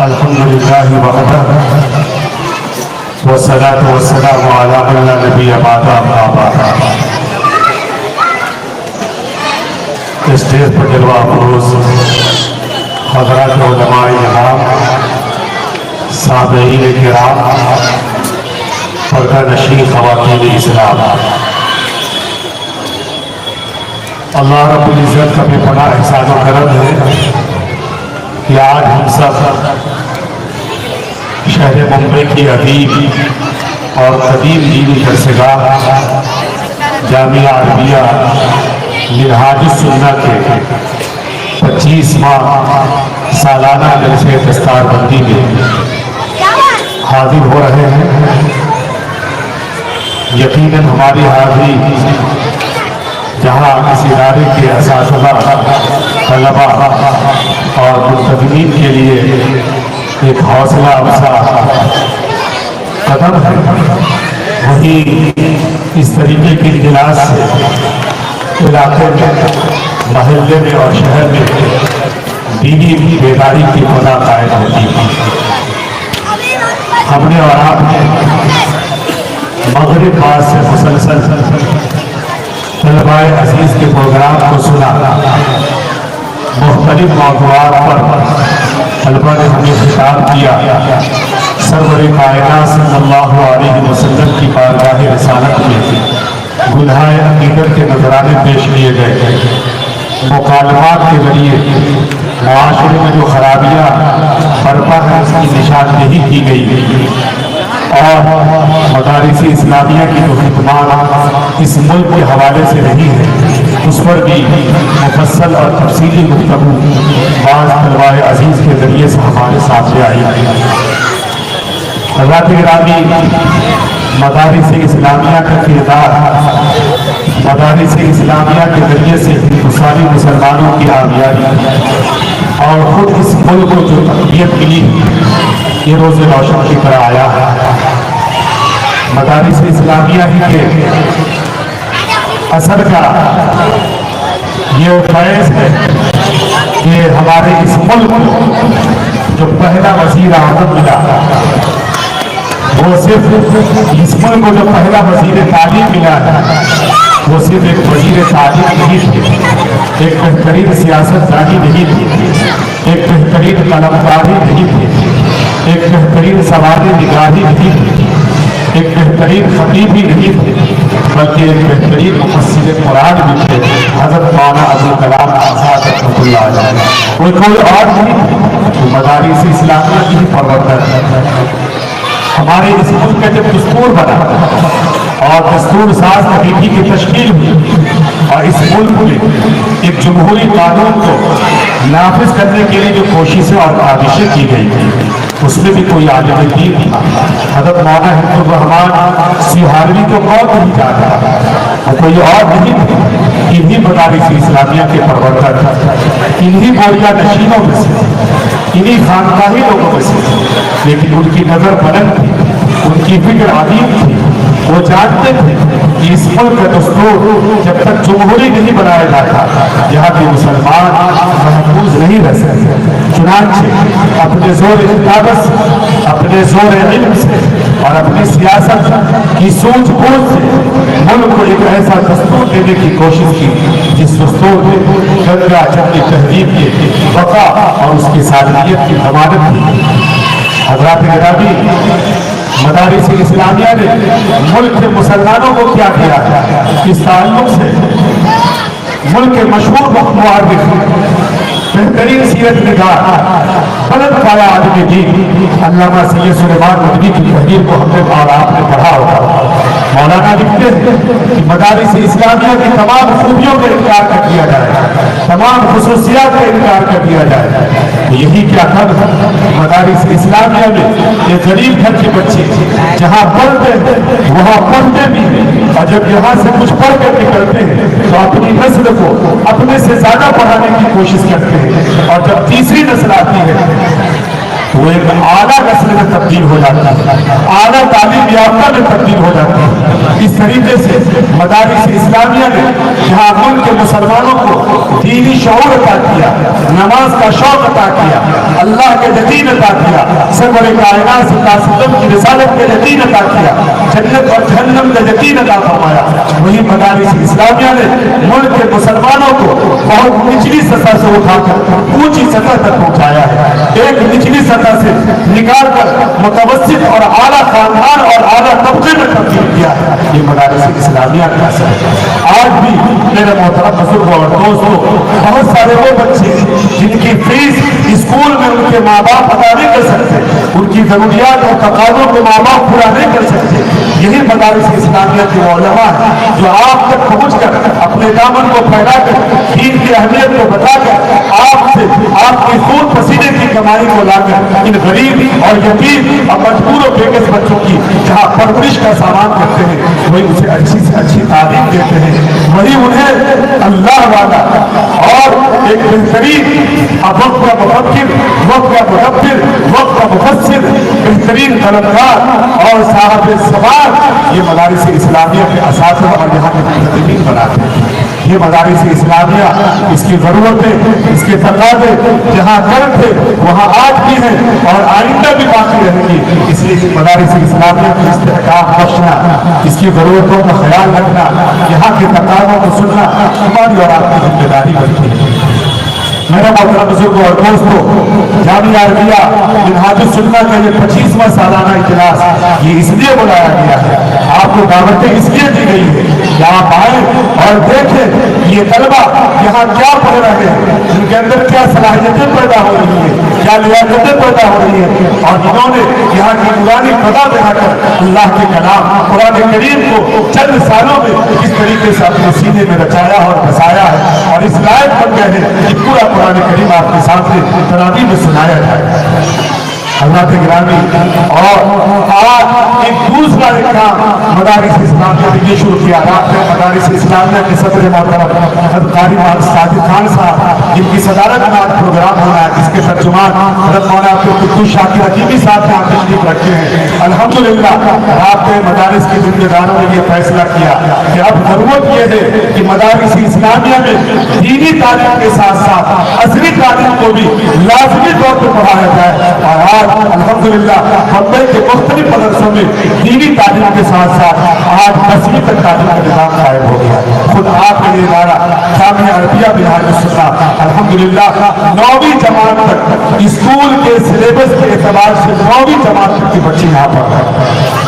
الحمد للہ وحدہ والصلاة والسلام علی من لا نبی بعدہ اما بعد۔ اسٹیج پر جلوہ افروز حضرات علماء کرام، سامعین کرام، پردہ نشین خواتین اسلام، اللہ رب العزت کا بے پناہ احسان و کرم ہے کہ آج ہم سب شہر ممبئی کی عظیم اور قدیم دینی درسگاہ جامعہ عربیہ منہاج السنہ کے 25واں سالانہ جلسہ دستار بندی میں حاضر ہو رہے ہیں۔ یقیناً ہماری حاضری جہاں اس ادارے کے اساتذہ، طلباء اور منتظمین کے لیے ایک حوصلہ افزا قدم ہے، وہیں اس طریقے کے اجلاس سے علاقے میں، محلے میں اور شہر میں دینی بیداری کی فضا قائم ہوتی ہے۔ ہم نے اور آپ نے مغرب بعد سے مسلسل طلباء عزیز کے پروگرام کو سنا، مختلف موضوعات پر طلباء نے ہمیں خطاب کیا، سرور کائنات صلی اللہ علیہ وسلم کی بارگاہ رسالت میں گناہ عقیدت کے نذرانے پیش کیے گئے، مکالمات کے ذریعے معاشرے میں جو خرابیاں برپا ہے اس کی نشاندہی کی گئی، اور مدارس اسلامیہ کی جو خدمات اس ملک کے حوالے سے نہیں ہے اس پر بھی مفصل اور تفصیلی گفتگو بعض طلباء عزیز کے ذریعے سے ہمارے سامنے آئی۔ حضرات گرامی، مدارس اسلامیہ کا کردار، مدارس اسلامیہ کے ذریعے سے ہندوستانی مسلمانوں کی آبیاری اور خود اس ملک کو جو تقویت ملی یہ روز روشن کی طرح آیا ہے۔ مدارس اسلامیہ ہی کے اثر کا یہ فیض ہے کہ ہمارے اس ملک کو جو پہلا وزیر اعظم ملا، وہ صرف اس ملک کو جو پہلا وزیر تعلیم ملا ہے وہ صرف ایک وزیر تعلیم نہیں تھے، ایک بہترین سیاست دانی نہیں تھی، ایک بہترین قلمکاری نہیں تھی، ایک بہترین سواد نگاہی نہیں تھی، ایک بہترین خطیب بھی نہیں تھے، بلکہ ایک بہترین مفسر قرآن بھی تھے، حضرت مولانا ابوالکلام آزاد رحمۃ اللہ علیہ۔ وہ کوئی اور نہیں تھے، وہ مدارس اسلامیہ کی پروردگار ہے۔ ہمارے اس ملک کا جب دستور بنا اور دستور ساز کمیٹی کی تشکیل ہوئی اور اس ملک میں ایک جمہوری قانون کو نافذ کرنے کے لیے جو کوششیں اور کاوشیں کی گئی تھی اس میں بھی کوئی عالم دین تھا، حضرت مولانا حفظ الرحمان سیہاروی کو کون نہیں جاتا، وہ کوئی اور نہیں تھے، انہی مدارس اسلامیہ کے پروردگار، انہی بوریا نشینوں میں سے، انہی خانقاہی لوگوں میں سے، لیکن ان کی نظر بلند تھی، ان کی فکر عظیم تھی، وہ جانتے تھے کہ اس ملک کا دستور جب تک جمہوری نہیں بنایا جاتا یہاں کے مسلمان محفوظ نہیں رہ سکتے، چنانچہ اپنے زور اقتدار سے، اپنے زور علم سے اور اپنی سیاست کی سوچ بوجھ سے ملک کو ایک ایسا دستور دینے کی کوشش کی جس دستور میں گنگا جمنی تہذیب کے بقا اور اس کی سالمیت کی ضمانت تھی۔ حضرات گرامی، مدارس اسلامیہ نے ملک کے مسلمانوں کو کیا کیا ہے؟ اس تعلق سے ملک کے مشہور مورخ، بہترین سیرت نگار، بلند پایا آدمی دین علامہ سید سلیمان ندوی کی تحریر کو ہم نے اور آپ نے پڑھا ہوگا۔ مولانا لکھتے ہیں کہ مدارس اسلامیہ کی تمام خوبیوں کا انکار کر دیا جائے، تمام خصوصیات کا انکار کر دیا جائے، یہی کیا تھا؟ مدارس اسلامیہ میں یہ غریب گھر کے بچے جہاں پڑھتے ہیں وہاں پڑھتے بھی ہیں، اور جب یہاں سے کچھ پڑھ کر نکلتے ہیں تو اپنی نسل کو اپنے سے زیادہ پڑھانے کی کوشش کرتے ہیں، اور جب تیسری نسل آتی ہے تو وہ ایک اعلیٰ نسل میں تبدیل ہو جاتا ہے، اعلیٰ تعلیم یافتہ میں تبدیل ہو جاتا ہے۔ اس طریقے سے مدارس اسلامیہ نے جہاں ملک کے مسلمانوں کو دینی شعور عطا کیا، نماز کا شوق عطا کیا، اللہ کے یقین عطا کیا، سرور کائنات صلی اللہ علیہ وسلم کی رسالت کے یقین عطا کیا، جنت اور جہنم کا یقین عطا فرمایا، وہی مدارس اسلامیہ نے ملک کے مسلمانوں کو بہت نچلی سطح سے اٹھا کر اونچی سطح تک پہنچایا ہے، ایک نچلی سطح سے نکال کر متوسط اور اعلیٰ خاندان اور اعلیٰ طبقے میں تبدیل کیا ہے۔ یہ مدارس اسلامیہ کا اثر ہے۔ آج بھی میرے محترم بزرگوں اور دوستوں، بہت سارے وہ بچے جن کی فیس اسکول میں ان کے ماں باپ ادا نہیں کر سکتے، ان کی ضروریات اور تقاضوں کو ماں باپ پورا نہیں کر سکتے، یہی مدارس اسلامیہ کے علماء ہیں جو آپ تک پہنچ کر اپنے دامن کو پھیلا کر دین کی اہمیت کو بتا کر آپ سے آپ کی خون پسینے کی کمائی کو لا کر ان غریب اور یتیم اور مجبور و بےکس بچوں کی جہاں پرورش کا سامان کرتے ہیں، وہی اسے اچھی سے اچھی تعلیم دیتے ہیں، وہی انہیں اللہ والا اور ایک بہترین وقت کا مفکر، وقت کا مدبر، وقت کا مفسر، بہترین قلمکار اور صاحب سواد یہ مدارس اسلامیہ کے اساتذہ اور یہاں کے متدینین بناتے ہیں۔ یہ مدارس اسلامیہ اس کی ضرورتیں، اس کے تقاضے جہاں کم تھے وہاں آج بھی ہیں اور آئندہ بھی باقی رہیں گی، اس لیے مدارس اسلامیہ کو استحکام بخشنا، اس کی ضرورتوں کا خیال رکھنا، یہاں کے تقاضوں کو سننا ہماری اور آپ کی ذمہ داری بنتی ہے۔ میرا محترم بزرگوں اور دوستوں، جامعہ عربیہ منہاج السنہ کا یہ 25واں سالانہ اجلاس یہ اس لیے بلایا گیا ہے، آپ کو دعوتیں اس لیے دی گئی ہے کہ آپ آئیں اور دیکھیں یہ طلبہ یہاں کیا پڑھ رہے ہیں، ان کے اندر کیا صلاحیتیں پیدا ہو رہی ہیں، کیا لیاقتیں پیدا ہو رہی ہیں، اور انہوں نے یہاں کی پرانی فضا دکھا کر اللہ کے کلام قرآن کریم کو چند سالوں میں کس طریقے سے اپنے سینے میں رچایا اور بسایا ہے، اور اس لائق بن گئے ہیں کہ پورا قرآن کریم آپ کے سامنے تراویح میں سنایا جائے۔ حضرات گرامی، اور آج ایک دوسرا کام مدارس اسلامیہ نے یہ شروع کیا۔ رات میں مدارس اسلامیہ کے صدر محترم حضرت قاری ساجد خان صاحب جن کی صدارت میں آج پروگرام ہو رہا ہے، جس کے ترجمان حضرت مولانا عبدالقدوس شاکر حکیمی صاحب یہاں تشریف رکھتے ہیں۔ الحمدللہ رات میں مدارس کے ذمہ داروں نے یہ فیصلہ کیا کہ اب ضرورت یہ ہے کہ مدارس اسلامیہ میں دینی تعلیم کے ساتھ ساتھ عصری تعلیم کو بھی لازمی طور پر پڑھایا جائے، اور آج الحمدللہ بمبئی کے مختلف مدرسوں میں دینی تعلیم کے ساتھ ساتھ آج 10ویں تک تعلیم کا نظام قائم ہو گیا۔ خود آپ کا یہ ادارہ جامعہ عربیہ منہاج السنہ الحمدللہ 9ویں جماعت تک اسکول کے سلیبس کے اعتبار سے 9ویں جماعت تک کی بچے یہاں پڑھ رہے ہیں۔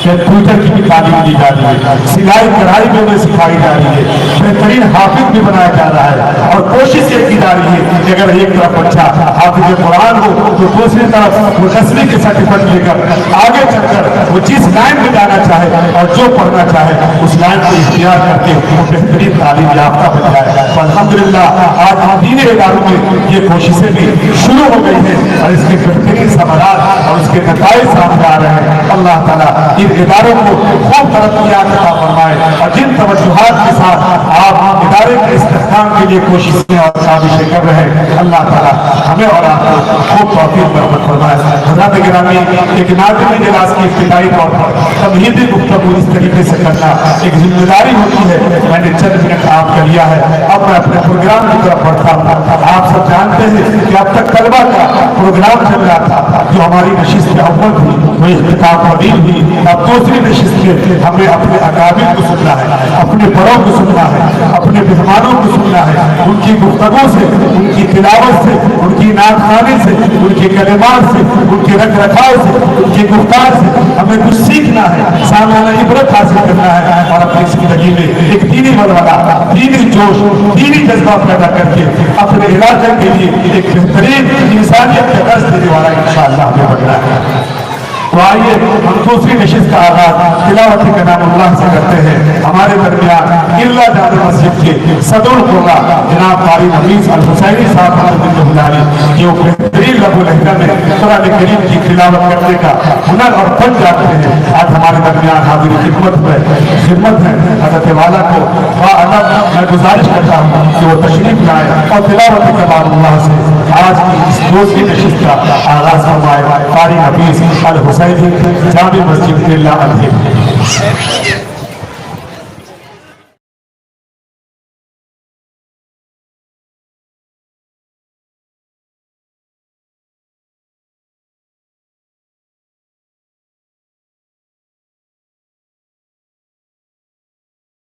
کمپیوٹر کی بھی تعلیم دی جا رہی ہے، سلائی کڑھائی بھی انہیں سکھائی جا رہی ہے، بہترین حافظ بھی بنایا جا رہا ہے، اور کوشش یہ کی جا رہی ہے کہ اگر ایک طرف بچہ حافظ قرآن ہو تو دوسری طرف وہ 10ویں کے سرٹیفکیٹ لے کر آگے چل کر وہ جس لائن میں جانا چاہے اور جو پڑھنا چاہے اس لائن کو اختیار کر کے وہ بہترین تعلیم یافتہ بن جائے۔ الحمدللہ آج دینی اداروں میں یہ کوششیں بھی شروع ہو گئی ہیں اور اس کے بہترین ثمرات اور اس کے نتائج سامنے آ رہے ہیں۔ اللہ تعالیٰ اداروں کو خوب ترقیات عطا فرمائے، اور جن توجہات کے ساتھ آپ ادارے کے استحکام کے لیے کوششیں اور کاوشیں کر رہے ہیں، اللہ تعالیٰ ہمیں اور آپ کو خوب توفیق برکت فرمائے۔ حضرات گرامی، ایک ناظم اجلاس کی ابتدائی طور پر تمہیدی گفتگو اس طریقے سے کرنا ایک ذمہ داری ہوتی ہے، میں نے چند منٹ آپ کا لیا ہے، اب میں اپنے پروگرام کی طرف بڑھتا ہوں۔ آپ سب جانتے ہیں کہ اب تک طلبہ کا پروگرام چل رہا تھا، جو ہماری نشست اول تھی وہ اختتام پذیر تھی، اب دوسری نشست میں ہمیں اپنے اکابر کو سننا ہے، اپنے بڑوں کو سننا ہے، اپنے مہمانوں کو سننا ہے، ان کی گفتگو سے، ان کی تلاوت سے، ان کی نعت خوانی سے، ان کے کلمات سے، ان کے رکھ رکھاؤ سے، ان کی گفتار سے ہمیں کچھ سیکھنا ہے، سامنے عبرت حاصل کرنا ہے، اور اپنی زندگی میں ایک دینی ولولہ، دینی جوش، دینی جذبہ پیدا کر کے اپنے علاقے کے لیے ایک بہترین انسانیت کا درس دینے والا انشاءاللہ ہمیں بننا ہے۔ تو آئیے ہم دوسری نشست کا آغاز تلاوت کلام اللہ سے کرتے ہیں. ہمارے درمیان قلعہ جامع مسجد کے صدر ہوگا جناب قاری نفیس الحسینی صاحب رحمۃ اللہ علیہ، جو بہترین لب و لہجہ میں قرآن کریم کی تلاوت کرنے کا ہنر اور فن جانتے ہیں. آج ہمارے درمیان حاضر خدمت ہے حضرت والا کو میں گزارش کرتا ہوں کہ وہ تشریف لائے اور تلاوت کلام اللہ سے آج کی اس دوسری نشست کا آغاز فرمائے. قاری نفیس الحسینی جامع مسجد قلعہ.